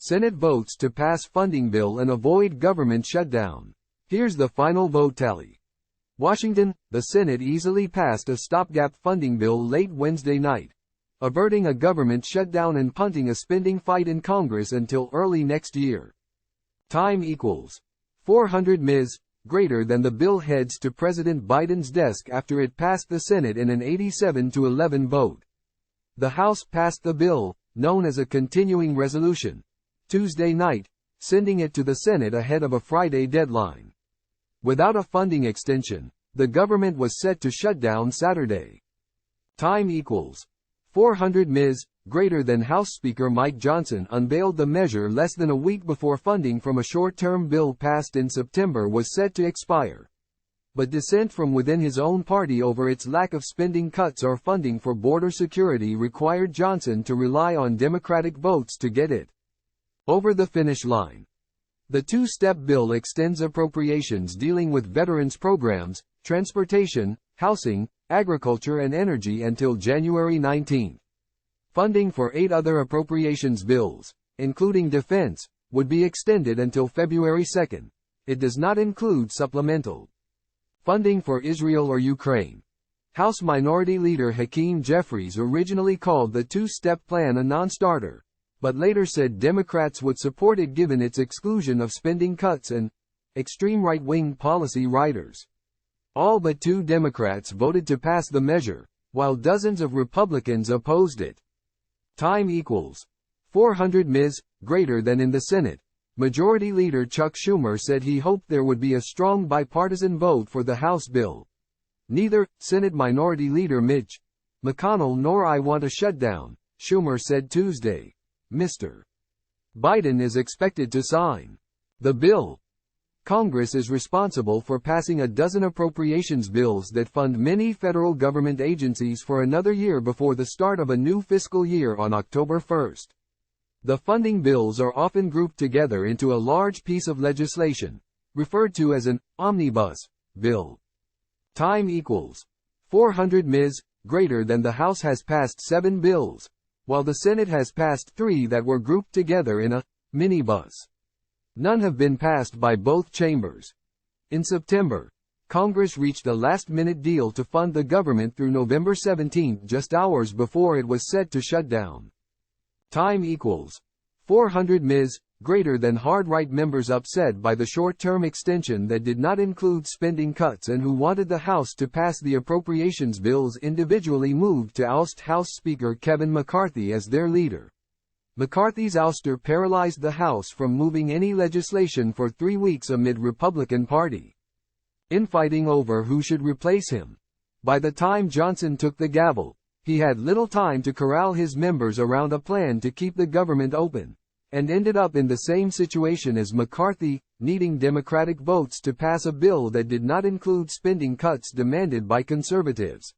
Senate votes to pass funding bill and avoid government shutdown. Here's the final vote tally. Washington, the Senate easily passed a stopgap funding bill late Wednesday night, averting a government shutdown and punting a spending fight in Congress until early next year. Time equals 400 Ms. greater than the bill heads to President Biden's desk after it passed the Senate in an 87-11 vote. The House passed the bill, known as a continuing resolution, Tuesday night, sending it to the Senate ahead of a Friday deadline. Without a funding extension, the government was set to shut down Saturday. Time equals 400 Ms. greater than House Speaker Mike Johnson unveiled the measure less than a week before funding from a short-term bill passed in September was set to expire. But dissent from within his own party over its lack of spending cuts or funding for border security required Johnson to rely on Democratic votes to get it over the finish line. The two-step bill extends appropriations dealing with veterans programs, transportation, housing, agriculture and energy until January 19. Funding for 8 other appropriations bills, including defense, would be extended until February 2. It does not include supplemental funding for Israel or Ukraine. House Minority Leader Hakeem Jeffries originally called the two-step plan a non-starter, but later said Democrats would support it given its exclusion of spending cuts and extreme right-wing policy riders. All but 2 Democrats voted to pass the measure, while dozens of Republicans opposed it. Time equals 400 Ms. greater than in the Senate. Majority Leader Chuck Schumer said he hoped there would be a strong bipartisan vote for the House bill. Neither Senate Minority Leader Mitch McConnell nor I want a shutdown, Schumer said Tuesday. Mr. Biden is expected to sign the bill. Congress is responsible for passing a dozen appropriations bills that fund many federal government agencies for another year before the start of a new fiscal year on October 1. The funding bills are often grouped together into a large piece of legislation, referred to as an omnibus bill. Time equals 400 Ms. greater than the House has passed 7 bills, while the Senate has passed 3 that were grouped together in a minibus. None have been passed by both chambers. In September, Congress reached a last-minute deal to fund the government through November 17 just hours before it was set to shut down. Time equals 400 Ms. greater than hard-right members upset by the short-term extension that did not include spending cuts and who wanted the House to pass the appropriations bills individually moved to oust House Speaker Kevin McCarthy as their leader. McCarthy's ouster paralyzed the House from moving any legislation for 3 weeks amid Republican Party infighting over who should replace him. By the time Johnson took the gavel, he had little time to corral his members around a plan to keep the government open, and ended up in the same situation as McCarthy, needing Democratic votes to pass a bill that did not include spending cuts demanded by conservatives.